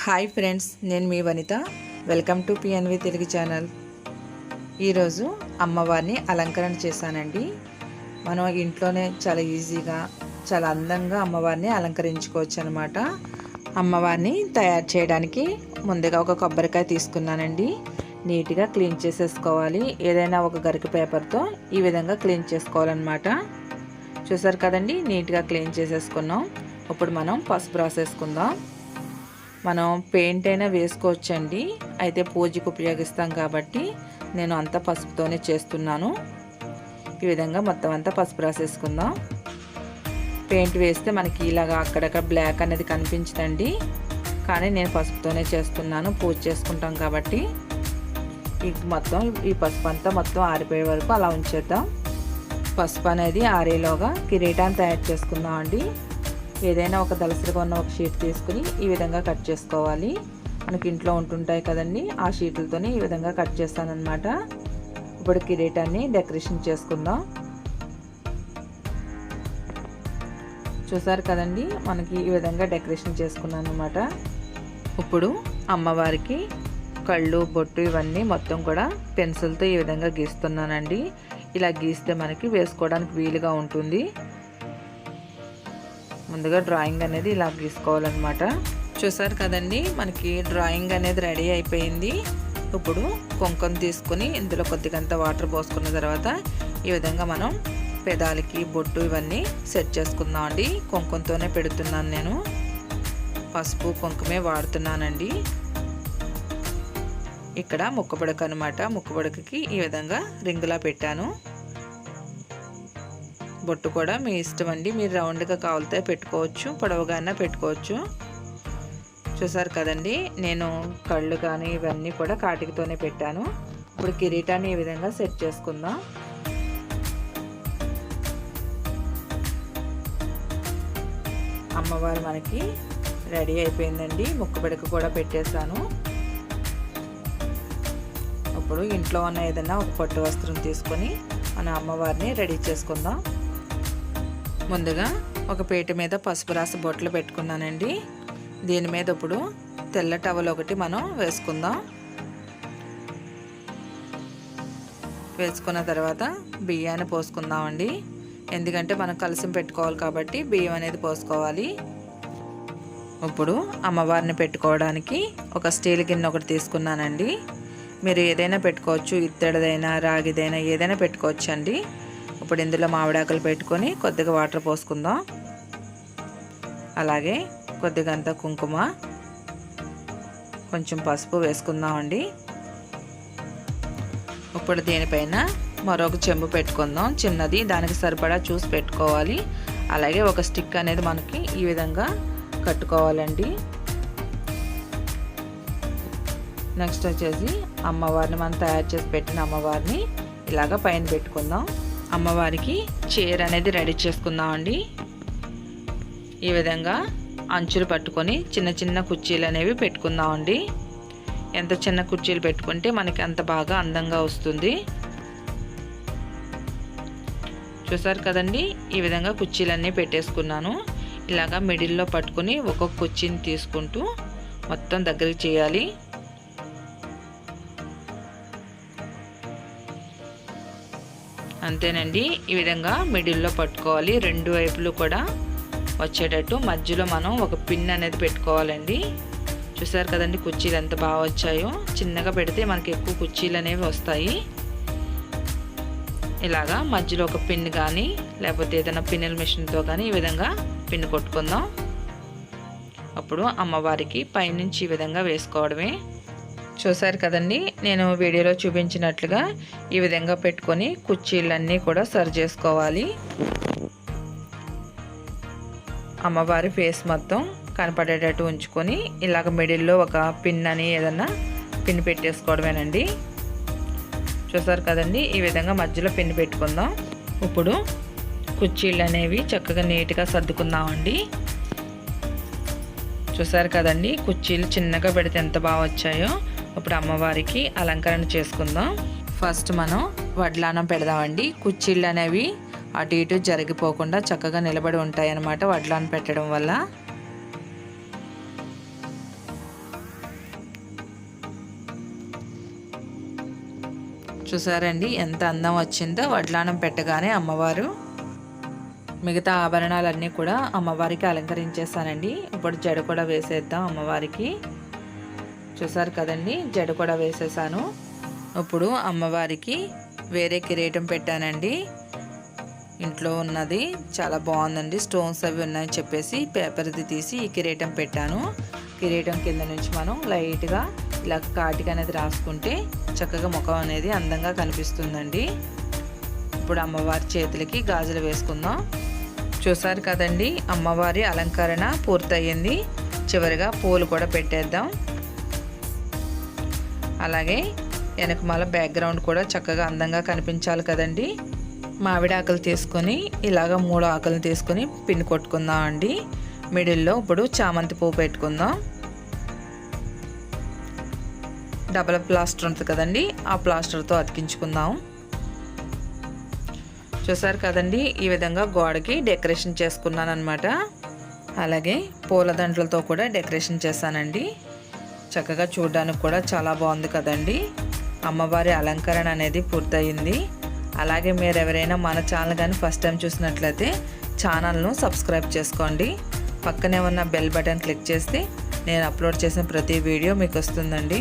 Hi friends, నేను మీ Vanitha. Welcome to PNV Telugu channel. ఈరోజు అమ్మవారిని అలంకరణ చేశానండి. మనం ఇంట్లోనే చాలా ఈజీగా చాలా అందంగా అమ్మవారిని అలంకరించుకోవచ్చు అనమాట. అమ్మవారిని తయారు చేయడానికి ముందుగా ఒక కొబ్బరికాయ తీసుకున్నానండి. నీట్గా క్లీన్ చేసేసుకోవాలి. ఏదైనా ఒక గరిక పేపర్తో ఈ విధంగా క్లీన్ చేసుకోవాలన్నమాట. చూసారు కదండి, నీట్గా క్లీన్ చేసేసుకున్నాం. ఇప్పుడు మనం పసుపు రాసేసుకుందాం. మనం పెయింట్ అయినా వేసుకోవచ్చండి, అయితే పూజకు ఉపయోగిస్తాం కాబట్టి నేను అంతా పసుపుతోనే చేస్తున్నాను. ఈ విధంగా మొత్తం అంతా పసుపు రాసేసుకుందాం. పెయింట్ వేస్తే మనకి ఇలాగా అక్కడక్కడ బ్లాక్ అనేది కనిపించదండి, కానీ నేను పసుపుతోనే చేస్తున్నాను. పూజ చేసుకుంటాం కాబట్టి మొత్తం ఈ పసుపు అంతా మొత్తం ఆరిపోయే వరకు అలా ఉంచేద్దాం. పసుపు అనేది ఆరేలోగా కిరీటాన్ని తయారు చేసుకుందాం అండి. ఏదైనా ఒక దళసరిగా ఉన్న ఒక షీట్ తీసుకుని ఈ విధంగా కట్ చేసుకోవాలి. మనకి ఇంట్లో ఉంటుంటాయి కదండి, ఆ షీట్లతోనే ఈ విధంగా కట్ చేస్తానన్నమాట. ఇప్పుడు కిరీటాన్ని డెకరేషన్ చేసుకుందాం. చూసారు కదండి, మనకి ఈ విధంగా డెకరేషన్ చేసుకున్నాను అన్నమాట. ఇప్పుడు అమ్మవారికి కళ్ళు, బొట్టు ఇవన్నీ మొత్తం కూడా పెన్సిల్తో ఈ విధంగా గీస్తున్నానండి. ఇలా గీస్తే మనకి వేసుకోవడానికి వీలుగా ఉంటుంది. ముందుగా డ్రాయింగ్ అనేది ఇలా గీసుకోవాలన్నమాట. చూసారు కదండి, మనకి డ్రాయింగ్ అనేది రెడీ అయిపోయింది. ఇప్పుడు కుంకుమ తీసుకుని ఇందులో కొద్దిగంత వాటర్ పోసుకున్న తర్వాత ఈ విధంగా మనం పెదాలకి బొట్టు ఇవన్నీ సెట్ చేసుకుందాం అండి. కుంకుమతోనే పెడుతున్నాను, నేను పసుపు కుంకుమే వాడుతున్నానండి. ఇక్కడ ముక్కబుడక అనమాట. ముక్కబుడకకి ఈ విధంగా రింగులా పెట్టాను. బొట్టు కూడా మీ ఇష్టం అండి, మీరు రౌండ్గా కావాలితే పెట్టుకోవచ్చు, పొడవుగా అయినా పెట్టుకోవచ్చు. చూసారు కదండి, నేను కళ్ళు కానీ ఇవన్నీ కూడా కాటికతోనే పెట్టాను. ఇప్పుడు కిరీటాన్ని ఈ విధంగా సెట్ చేసుకుందాం. అమ్మవారు మనకి రెడీ అయిపోయిందండి. ముక్కబిడక కూడా పెట్టేశాను. ఇప్పుడు ఇంట్లో ఉన్న ఏదైనా ఒక పట్టు వస్త్రం తీసుకొని మన అమ్మవారిని రెడీ చేసుకుందాం. ముందుగా ఒక పీట మీద పసుపు రాసి బొట్లు పెట్టుకున్నానండి. దీని మీద ఇప్పుడు తెల్ల టవల్ ఒకటి మనం వేసుకుందాం. వేసుకున్న తర్వాత బియ్యాన్ని పోసుకుందామండి. ఎందుకంటే మనం కలసం పెట్టుకోవాలి కాబట్టి బియ్యం అనేది పోసుకోవాలి. ఇప్పుడు అమ్మవారిని పెట్టుకోవడానికి ఒక స్టీల్ గిన్నె ఒకటి తీసుకున్నానండి. మీరు ఏదైనా పెట్టుకోవచ్చు, ఇత్తడిదైనా రాగిదైనా ఏదైనా పెట్టుకోవచ్చు అండి. ఇప్పుడు ఇందులో మామిడాకులు పెట్టుకొని కొద్దిగా వాటర్ పోసుకుందాం. అలాగే కొద్దిగంత కుంకుమ, కొంచెం పసుపు వేసుకుందామండి. ఇప్పుడు దీనిపైన మరొక చెంబు పెట్టుకుందాం, చిన్నది, దానికి సరిపడా చూసి పెట్టుకోవాలి. అలాగే ఒక స్టిక్ అనేది మనకి ఈ విధంగా కట్టుకోవాలండి. నెక్స్ట్ వచ్చేసి అమ్మవారిని మనం తయారు చేసి పెట్టిన అమ్మవారిని ఇలాగ పైన పెట్టుకుందాం. అమ్మవారికి చీర అనేది రెడీ చేసుకుందాం అండి. ఈ విధంగా అంచులు పట్టుకొని చిన్న చిన్న కుర్చీలు అనేవి పెట్టుకుందాం అండి. ఎంత చిన్న కుర్చీలు పెట్టుకుంటే మనకి అంత బాగా అందంగా వస్తుంది. చూసారు కదండి, ఈ విధంగా కుర్చీలన్నీ పెట్టేసుకున్నాను. ఇలాగా మిడిల్లో పట్టుకొని ఒక్కొక్క కుర్చీని తీసుకుంటూ మొత్తం దగ్గరికి చేయాలి. అంతేనండి, ఈ విధంగా మిడిల్లో పట్టుకోవాలి. రెండు వైపులు కూడా వచ్చేటట్టు మధ్యలో మనం ఒక పిన్ అనేది పెట్టుకోవాలండి. చూసారు కదండి, కుర్చీలు ఎంత బాగా వచ్చాయో. చిన్నగా పెడితే మనకి ఎక్కువ కుర్చీలు అనేవి వస్తాయి. ఇలాగా మధ్యలో ఒక పిన్ కానీ లేకపోతే ఏదైనా పిన్నుల మిషన్తో కానీ ఈ విధంగా పిన్ కొట్టుకుందాం. అప్పుడు అమ్మవారికి పైనుంచి ఈ విధంగా వేసుకోవడమే. చూసారు కదండి, నేను వీడియోలో చూపించినట్లుగా ఈ విధంగా పెట్టుకొని కుర్చీలన్నీ కూడా సరి చేసుకోవాలి. అమ్మవారి ఫేస్ మొత్తం కనపడేటట్టు ఉంచుకొని ఇలాగ మిడిల్లో ఒక పిన్ అని ఏదన్నా పిన్ పెట్టేసుకోవడమేనండి. చూసారు కదండి, ఈ విధంగా మధ్యలో పిన్ పెట్టుకుందాం. ఇప్పుడు కుర్చీలు అనేవి చక్కగా నీట్గా సర్దుకుందామండి. చూసారు కదండి, కుర్చీలు చిన్నగా పెడితే ఎంత బాగా వచ్చాయో. ఇప్పుడు అమ్మవారికి అలంకరణ చేసుకుందాం. ఫస్ట్ మనం వడ్లానం పెడదామండి. కుర్చీలు అనేవి అటు ఇటు జరిగిపోకుండా చక్కగా నిలబడి ఉంటాయి అన్నమాట వడ్లానం పెట్టడం వల్ల. చూసారండి ఎంత అందం వచ్చిందో వడ్లానం పెట్టగానే అమ్మవారు. మిగతా ఆభరణాలన్నీ కూడా అమ్మవారికి అలంకరించేస్తానండి. ఇప్పుడు జడ కూడా వేసేద్దాం అమ్మవారికి. చూసారు కదండి, జడ కూడా వేసేసాను. ఇప్పుడు అమ్మవారికి వేరే కిరీటం పెట్టానండి. ఇంట్లో ఉన్నది చాలా బాగుందండి, స్టోన్స్ అవి ఉన్నాయని చెప్పేసి పేపర్ది తీసి ఈ కిరీటం పెట్టాను. కిరీటం కింద నుంచి మనం లైట్గా ఇలా కాటిక అనేది రాసుకుంటే చక్కగా ముఖం అనేది అందంగా కనిపిస్తుందండి. ఇప్పుడు అమ్మవారి చేతులకి గాజులు వేసుకుందాం. చూసారు కదండి, అమ్మవారి అలంకరణ పూర్తయింది. చివరిగా పూలు కూడా పెట్టేద్దాం. అలాగే వెనకమాల బ్యాక్గ్రౌండ్ కూడా చక్కగా అందంగా కనిపించాలి కదండి. మామిడి ఆకులు తీసుకొని ఇలాగ 3 ఆకులు తీసుకొని పిన్ కొట్టుకుందాం అండి. మిడిల్లో ఇప్పుడు చామంతి పువ్వు పెట్టుకుందాం. డబల్ ప్లాస్టర్ ఉంటుంది కదండి, ఆ ప్లాస్టర్తో అతికించుకుందాం. చూసారు కదండి, ఈ విధంగా గోడకి డెకరేషన్ చేసుకున్నాను అనమాట. అలాగే పూలదండలతో కూడా డెకరేషన్ చేశానండి. చక్కగా చూడడానికి కూడా చాలా బాగుంది కదండి. అమ్మవారి అలంకరణ అనేది పూర్తయింది. అలాగే మీరు ఎవరైనా మన ఛానల్ కానీ ఫస్ట్ టైం చూసినట్లయితే ఛానల్ను సబ్స్క్రైబ్ చేసుకోండి. పక్కనే ఉన్న బెల్ బటన్ క్లిక్ చేస్తే నేను అప్లోడ్ చేసిన ప్రతి వీడియో మీకు వస్తుందండి.